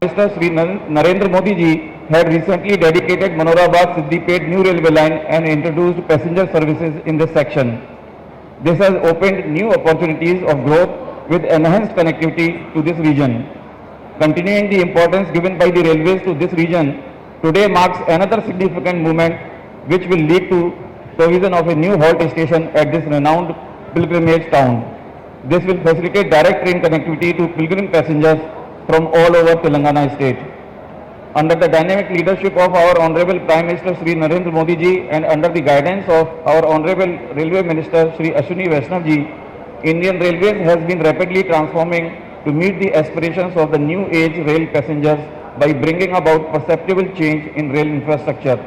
Minister Shri Narendra Modi ji had recently dedicated Manorabad Siddipet new railway line and introduced passenger services in this section. This has opened new opportunities of growth with enhanced connectivity to this region. Continuing the importance given by the railways to this region, today marks another significant movement which will lead to provision of a new halt station at this renowned pilgrimage town. This will facilitate direct train connectivity to pilgrim passengers from all over Telangana state. Under the dynamic leadership of our Honorable Prime Minister Shri Narendra Modi ji and under the guidance of our Honorable Railway Minister Shri Ashwini Vaishnav ji, Indian Railways has been rapidly transforming to meet the aspirations of the new age rail passengers by bringing about perceptible change in rail infrastructure.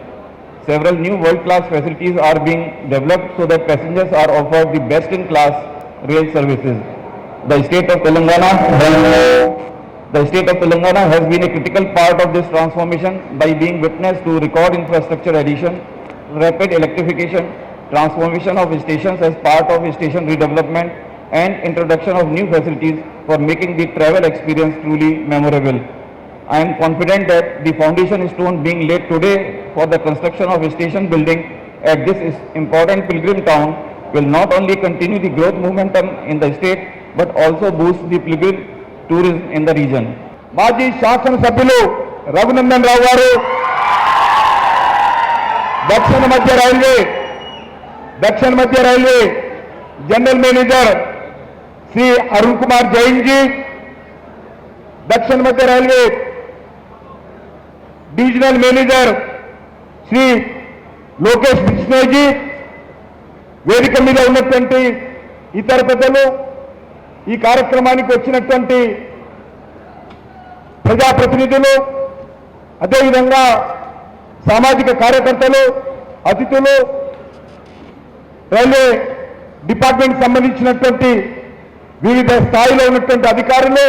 Several new world-class facilities are being developed so that passengers are offered the best-in-class rail services. The state of Telangana has been a critical part of this transformation by being witness to record infrastructure addition, rapid electrification, transformation of stations as part of station redevelopment, and introduction of new facilities for making the travel experience truly memorable. I am confident that the foundation stone being laid today for the construction of a station building at this important pilgrim town will not only continue the growth momentum in the state but also boost the pilgrim tourism in the region. మాజీ శాసనసభ్యులు రఘునందన్ రావు గారు దక్షిణ మధ్య railway general manager Shri Arun Kumar Jain ji, దక్షిణ మధ్య railway divisional manager Shri Lokesh Bishnoi ji, వేదిక మీద ఉన్నటువంటి ఇతర పెద్దలు, ఈ కార్యక్రమానికి వచ్చినటువంటి ప్రజాప్రతినిధులు, అదేవిధంగా సామాజిక కార్యకర్తలు, అతిథులు, రైల్వే డిపార్ట్మెంట్ సంబంధించినటువంటి వివిధ స్థాయిలో ఉన్నటువంటి అధికారులు,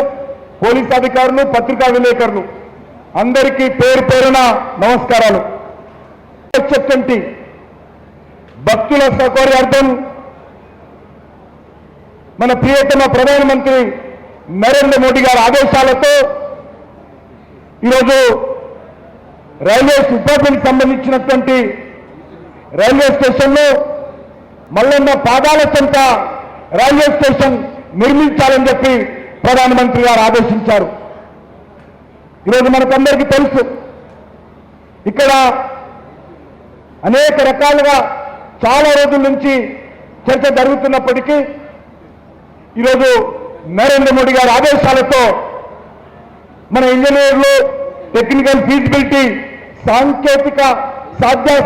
పోలీసు అధికారులు, పత్రికా విలేకరులు అందరికీ పేరు పేరున నమస్కారాలు. వచ్చేటువంటి భక్తుల సౌకర్యార్థం మన ప్రియతమ ప్రధానమంత్రి నరేంద్ర మోడీ గారి ఆదేశాలతో ఈరోజు రైల్వే డిపార్ట్మెంట్ సంబంధించినటువంటి రైల్వే స్టేషన్లో మల్లన్న పాదాల చెంత రైల్వే స్టేషన్ నిర్మించాలని చెప్పి ప్రధానమంత్రి గారు ఆదేశించారు. ఈరోజు మనకందరికీ తెలుసు, ఇక్కడ అనేక రకాలుగా చాలా రోజుల నుంచి చర్చ జరుగుతున్నప్పటికీ ఈరోజు నరేంద్ర మోడీ గారి ఆదేశాలతో మన ఇంజనీర్లు టెక్నికల్ ఫీజిబిలిటీ సాంకేతిక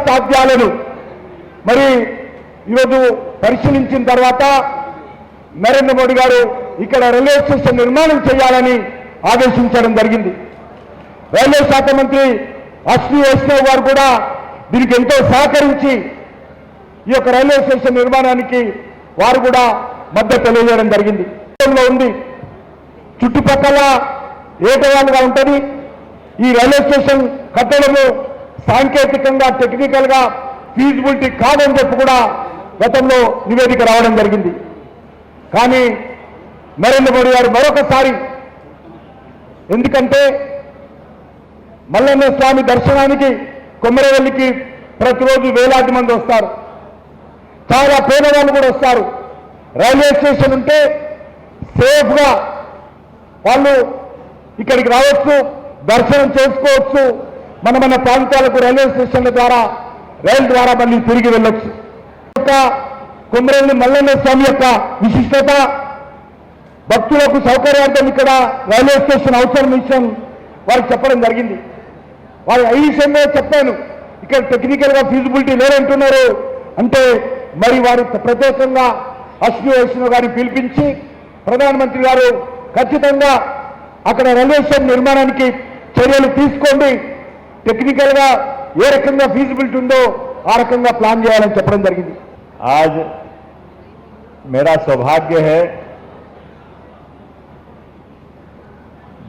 సాధ్యాలను మరి ఈరోజు పరిశీలించిన తర్వాత నరేంద్ర మోడీ గారు ఇక్కడ రైల్వే స్టేషన్ నిర్మాణం చేయాలని ఆదేశించడం జరిగింది. రైల్వే శాఖ మంత్రి అశ్విని వైష్ణవ్ గారు కూడా దీనికి ఎంతో సహకరించి ఈ యొక్క రైల్వే స్టేషన్ నిర్మాణానికి వారు కూడా మద్దతు తెలియజేయడం జరిగింది. ఉంది చుట్టుపక్కల ఏటవాలుగా ఉంటుంది. ఈ రైల్వే స్టేషన్ కట్టడము సాంకేతికంగా టెక్నికల్గా ఫీజిబిలిటీ కాదని చెప్పి కూడా గతంలో నివేదిక రావడం జరిగింది. కానీ నరేంద్ర మోడీ గారు మరొకసారి, ఎందుకంటే మల్లన్న స్వామి దర్శనానికి కొమ్మరవెల్లికి ప్రతిరోజు వేలాది మంది వస్తారు, చాలా పేదవాళ్ళు కూడా వస్తారు. రైల్వే స్టేషన్ ఉంటే సేఫ్గా వాళ్ళు ఇక్కడికి రావచ్చు, దర్శనం చేసుకోవచ్చు, మన ప్రాంతాలకు రైల్వే స్టేషన్ల ద్వారా రైలు ద్వారా మళ్ళీ తిరిగి వెళ్ళొచ్చు. కొమ్మరవెల్లి మల్లన్న స్వామి యొక్క విశిష్టత, భక్తులకు సౌకర్యార్థం ఇక్కడ రైల్వే స్టేషన్ అవసరం విషయం వారికి చెప్పడం జరిగింది. వారు ఈ విషయంలో చెప్పాను, ఇక్కడ టెక్నికల్గా ఫీజిబిలిటీ లేదంటున్నారు అంటే మరి వారు ప్రత్యేకంగా అశ్విని వైష్ణవ్ గారిని పిలిపించి ప్రధానమంత్రి గారు ఖచ్చితంగా అక్కడ రైల్వే స్టేషన్ నిర్మాణానికి చర్యలు తీసుకోండి, టెక్నికల్గా ఏ రకంగా ఫీజిబిలిటీ ఉందో ఆ రకంగా ప్లాన్ చేయాలని చెప్పడం జరిగింది. आज मेरा सौभाग्य है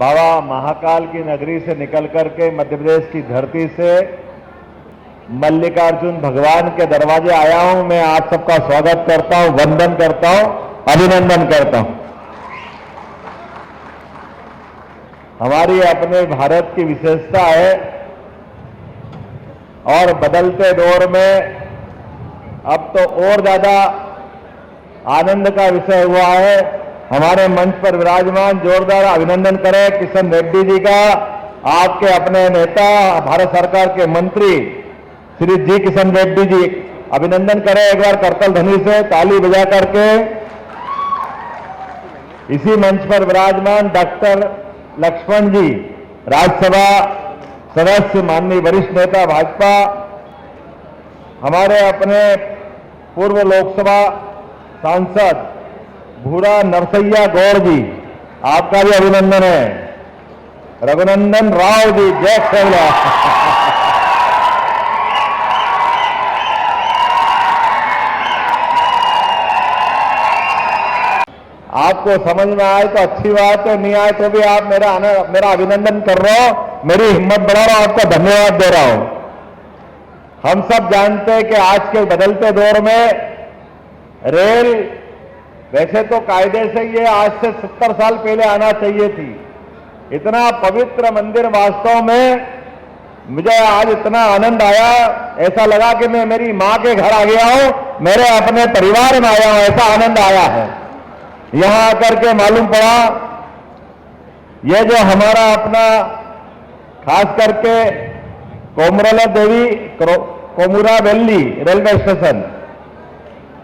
बाबा महाकाल की नगरी से निकल करके मध्य प्रदेश की धरती से मल्लिकार्जुन भगवान के दरवाजे आया हूं। मैं आप सबका स्वागत करता हूं, वंदन करता हूं, अभिनंदन करता हूं। हमारी अपने भारत की विशेषता है और बदलते दौर में अब तो और ज्यादा आनंद का विषय हुआ है। हमारे मंच पर विराजमान जोरदार अभिनंदन करें किशन रेड्डी जी का, आपके अपने नेता भारत सरकार के मंत्री श्री जी किशन रेड्डी जी, अभिनंदन करें एक बार करतल ध्वनि से ताली बजा करके। इसी मंच पर विराजमान डॉक्टर लक्ष्मण जी, राज्यसभा सदस्य, माननीय वरिष्ठ नेता भाजपा, हमारे अपने पूर्व लोकसभा सांसद भूरा नरसैया गौड़ जी, आपका भी अभिनंदन है। रघुनंदन राव जी, जय श्री राम। आपको समझ में आए तो अच्छी बात है, नहीं आए तो भी आप मेरा अभिनंदन कर रहे हो, मेरी हिम्मत बढ़ा रहा हूं, आपको धन्यवाद दे रहा हूं। हम सब जानते हैं कि आज के बदलते दौर में रेल वैसे तो कायदे से ये आज से 70 साल पहले आना चाहिए थी। इतना पवित्र मंदिर, वास्तव में मुझे आज इतना आनंद आया, ऐसा लगा कि मैं मेरी मां के घर आ गया हूं, मेरे अपने परिवार में आया हूं, ऐसा आनंद आया है। यहां आकर के मालूम पड़ा ये जो हमारा अपना खास करके कोमरला देवी कोमुरावेल्ली रेलवे स्टेशन,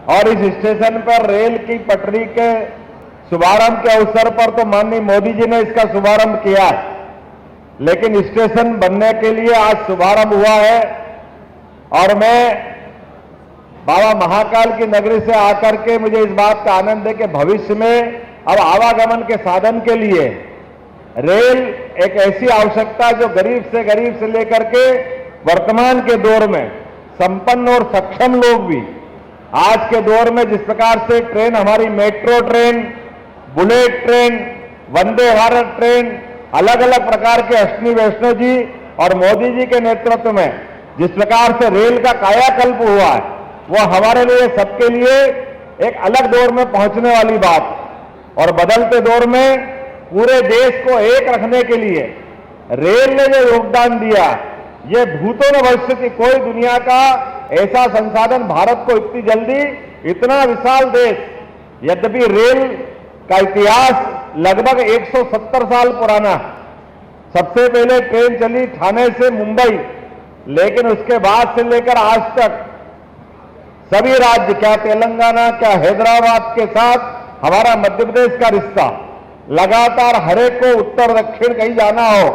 और इस स्टेशन पर रेल की पटरी के शुभारंभ के अवसर पर तो माननीय मोदी जी ने इसका शुभारंभ किया, लेकिन स्टेशन बनने के लिए आज शुभारंभ हुआ है। और मैं बाबा महाकाल की नगरी से आकर के मुझे इस बात का आनंद है कि भविष्य में अब आवागमन के साधन के लिए रेल एक ऐसी आवश्यकता जो गरीब से लेकर के वर्तमान के दौर में संपन्न और सक्षम लोग भी आज के दौर में जिस प्रकार से ट्रेन, हमारी metro train, bullet train, Vande Bharat train, अलग अलग प्रकार के अश्विनी वैष्णव जी और मोदी जी के नेतृत्व में जिस प्रकार से रेल का कायाकल्प हुआ है, वो हमारे लिए, सबके लिए एक अलग दौर में पहुंचने वाली बात। और बदलते दौर में पूरे देश को एक रखने के लिए रेल ने जो योगदान दिया, ये भूतों में भविष्य की कोई दुनिया का ऐसा संसाधन भारत को इतनी जल्दी, इतना विशाल देश, यद्यपि रेल का इतिहास लगभग 170 साल पुराना है। सबसे पहले ट्रेन चली ठाणे से मुंबई, लेकिन उसके बाद से लेकर आज तक सभी राज्य, क्या तेलंगाना, क्या हैदराबाद के साथ हमारा मध्य प्रदेश का रिश्ता लगातार, हर एक को उत्तर दक्षिण कहीं जाना हो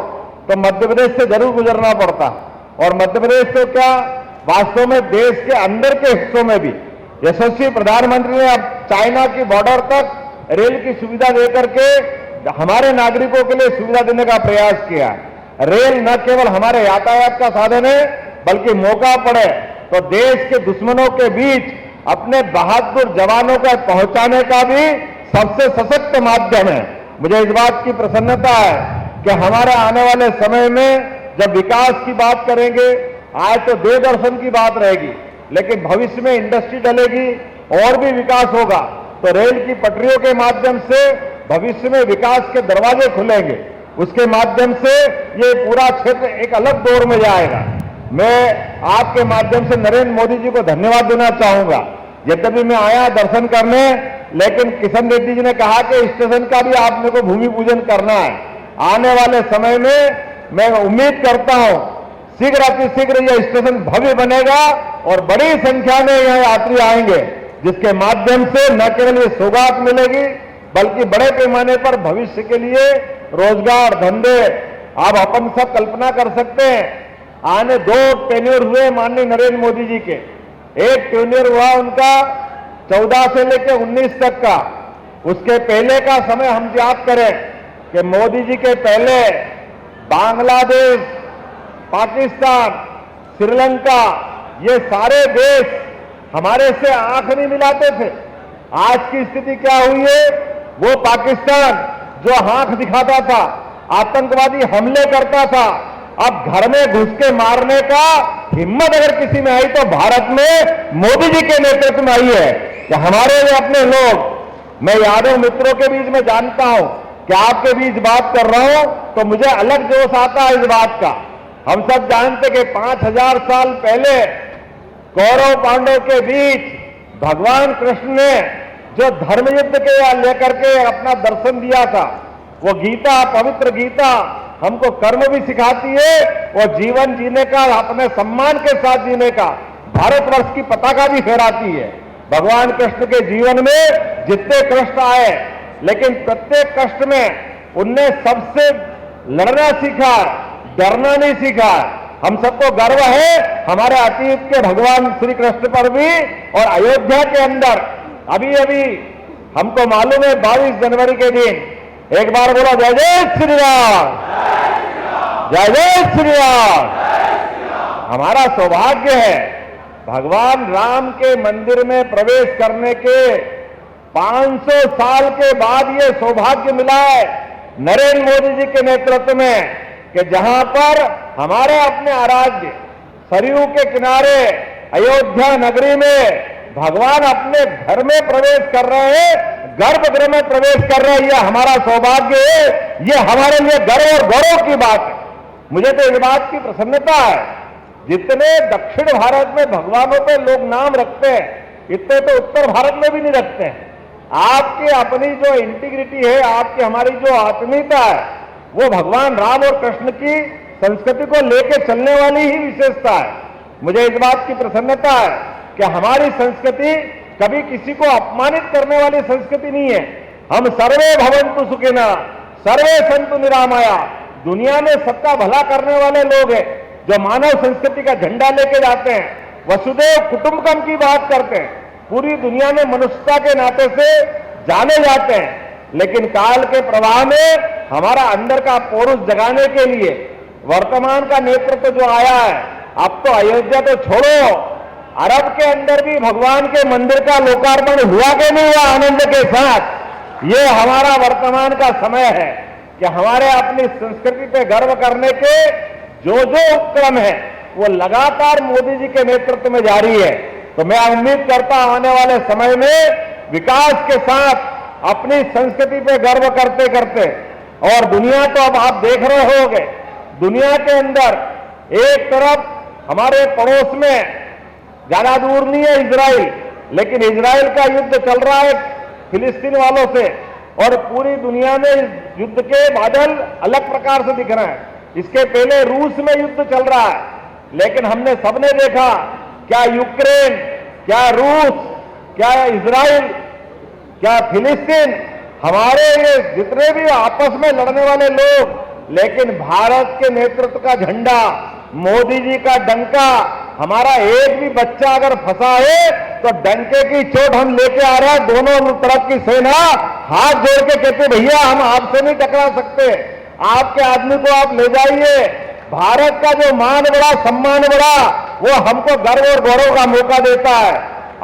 तो मध्य प्रदेश से जरूर गुजरना पड़ता। और मध्य प्रदेश तो क्या, वास्तव में देश के अंदर के हिस्सों में भी यशस्वी प्रधानमंत्री ने अब चाइना की बॉर्डर तक रेल की सुविधा देकर के हमारे नागरिकों के लिए सुविधा देने का प्रयास किया। रेल न केवल हमारे यातायात का साधन है, बल्कि मौका पड़े तो देश के दुश्मनों के बीच अपने बहादुर जवानों को पहुंचाने का भी सबसे सशक्त माध्यम है। मुझे इस बात की प्रसन्नता है कि हमारे आने वाले समय में जब विकास की बात करेंगे, आज तो दूरदर्शन की बात रहेगी, लेकिन भविष्य में इंडस्ट्री डलेगी और भी विकास होगा, तो रेल की पटरियों के माध्यम से भविष्य में विकास के दरवाजे खुलेंगे। उसके माध्यम से ये पूरा क्षेत्र एक अलग दौर में जाएगा। मैं आपके माध्यम से नरेंद्र मोदी जी को धन्यवाद देना चाहूंगा। यद्यपि मैं आया दर्शन करने, लेकिन किशन रेड्डी जी ने कहा कि स्टेशन का भी आप मेरे को भूमि पूजन करना है। आने वाले समय में मैं उम्मीद करता हूं शीघ्र अतिशीघ्र यह स्टेशन भव्य बनेगा और बड़ी संख्या में यह यात्री आएंगे, जिसके माध्यम से न केवल ये सौगात मिलेगी, बल्कि बड़े पैमाने पर भविष्य के लिए रोजगार, धंधे, आप अपन सब कल्पना कर सकते हैं। आने 2 टेन्योर हुए माननीय नरेंद्र मोदी जी के। एक टेन्योर हुआ उनका 14 से लेकर 19 तक का। उसके पहले का समय हम याद करें कि मोदी जी के पहले बांग्लादेश, पाकिस्तान, श्रीलंका, ये सारे देश हमारे से आंख नहीं मिलाते थे। आज की स्थिति क्या हुई है, वो पाकिस्तान जो आंख दिखाता था, आतंकवादी हमले करता था, अब घर में घुस के मारने का हिम्मत अगर किसी में आई तो भारत में मोदी जी के नेतृत्व में आई है। कि हमारे अपने लोग, मैं यादव मित्रों के बीच में जानता हूं कि आपके बीच बात कर रहा हूं तो मुझे अलग जोश आता है इस बात का। हम सब जानते कि 5000 साल पहले कौरव पांडव के बीच भगवान कृष्ण ने जो धर्म युद्ध के लेकर के अपना दर्शन दिया था, वो गीता, पवित्र गीता हमको कर्म भी सिखाती है और जीवन जीने का, अपने सम्मान के साथ जीने का, भारतवर्ष की पताका भी फहराती है। भगवान कृष्ण के जीवन में जितने कष्ट आए, लेकिन प्रत्येक कष्ट में उनने सबसे लड़ना सीखा, डरना नहीं सीखा। हम सबको गर्व है हमारे अतीत के भगवान श्री कृष्ण पर भी। और अयोध्या के अंदर अभी अभी हमको मालूम है 22 जनवरी के दिन, एक बार बोला जय जय श्री राम, जय जय श्री राम। हमारा सौभाग्य है भगवान राम के मंदिर में प्रवेश करने के 500 साल के बाद ये सौभाग्य मिला है नरेंद्र मोदी जी के नेतृत्व में, कि जहां पर हमारे अपने आराध्य सरयू के किनारे अयोध्या नगरी में भगवान अपने घर में प्रवेश कर रहे हैं, गर्भगृह में प्रवेश कर रहे हैं। ये हमारा सौभाग्य है, ये हमारे लिए गर्व और गौरव की बात है। मुझे तो इस बात की प्रसन्नता है, जितने दक्षिण भारत में भगवानों पे लोग नाम रखते हैं, इतने तो उत्तर भारत में भी नहीं रखते हैं। आपकी अपनी जो इंटीग्रिटी है, आपकी हमारी जो आत्मीयता है, वो भगवान राम और कृष्ण की संस्कृति को लेकर चलने वाली ही विशेषता है। मुझे इस बात की प्रसन्नता है कि हमारी संस्कृति कभी किसी को अपमानित करने वाली संस्कृति नहीं है। हम सर्वे भवन्तु सुखिनः, सर्वे सन्तु निरामया, दुनिया में सबका भला करने वाले लोग हैं, जो मानव संस्कृति का झंडा लेके जाते हैं, वसुदेव कुटुंबकम की बात करते हैं, पूरी दुनिया में मनुष्यता के नाते से जाने जाते हैं। लेकिन काल के प्रवाह में हमारा अंदर का पौरुष जगाने के लिए वर्तमान का नेतृत्व जो आया है, अब तो अयोध्या तो छोड़ो, अरब के अंदर भी भगवान के मंदिर का लोकार्पण हुआ कि नहीं हुआ आनंद के साथ। ये हमारा वर्तमान का समय है कि हमारे अपनी संस्कृति पे गर्व करने के जो जो उपक्रम है वो लगातार मोदी जी के नेतृत्व में जारी है। तो मैं उम्मीद करता हूं आने वाले समय में विकास के साथ अपनी संस्कृति पे गर्व करते करते, और दुनिया तो अब आप देख रहे होंगे, दुनिया के अंदर एक तरफ हमारे पड़ोस में ज्यादा दूर नहीं है इजराइल, लेकिन इजराइल का युद्ध चल रहा है फिलिस्तीन वालों से, और पूरी दुनिया में इस युद्ध के बादल अलग प्रकार से दिख रहे हैं। इसके पहले रूस में युद्ध चल रहा है, लेकिन हमने सबने देखा क्या यूक्रेन, क्या रूस, क्या इजराइल, क्या फिलिस्तीन, हमारे ये जितने भी आपस में लड़ने वाले लोग, लेकिन भारत के नेतृत्व का झंडा, मोदी जी का डंका, हमारा एक भी बच्चा अगर फंसा है तो डंके की चोट हम लेके आ रहे हैं। दोनों तरफ की सेना हाथ जोड़ के कहते भैया हम आपसे नहीं टकरा सकते, आपके आदमी को आप ले जाइए। भारत का जो मान बढ़ा, सम्मान बढ़ा, वो हमको गर्व और गौरव का मौका देता है।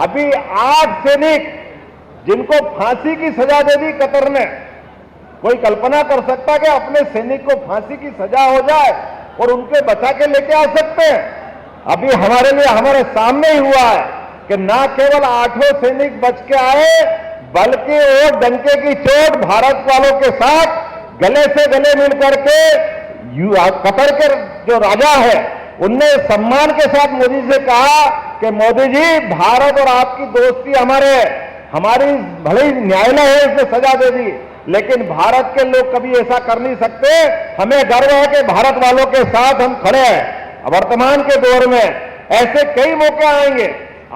अभी 8 सैनिक जिनको फांसी की सजा दे दी कतर ने, कोई कल्पना कर सकता कि अपने सैनिक को फांसी की सजा हो जाए और उनके बचा के लेके आ सकते हैं? अभी हमारे लिए हमारे सामने ही हुआ है कि ना केवल 8 सैनिक बच के आए, बल्कि वो डंके की चोट भारत वालों के साथ गले से गले मिल करके कतर के जो राजा है उनने सम्मान के साथ मोदी से कहा कि मोदी जी, भारत और आपकी दोस्ती हमारी भले ही न्यायालय है इसने सजा दे दी, लेकिन भारत के लोग कभी ऐसा कर नहीं सकते। हमें गर्व है कि भारत वालों के साथ हम खड़े हैं। वर्तमान के दौर में ऐसे कई मौके आएंगे।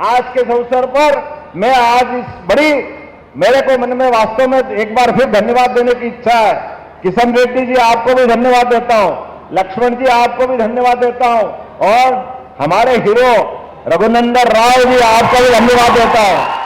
आज के अवसर पर मैं आज मेरे को मन में वास्तव में एक बार फिर धन्यवाद देने की इच्छा है। किशन रेड्डी जी आपको भी धन्यवाद देता हूं, लक्ष्मण जी आपको भी धन्यवाद देता हूं, और हमारे हीरो रघुनंदन राव जी आपको भी धन्यवाद देता हूं।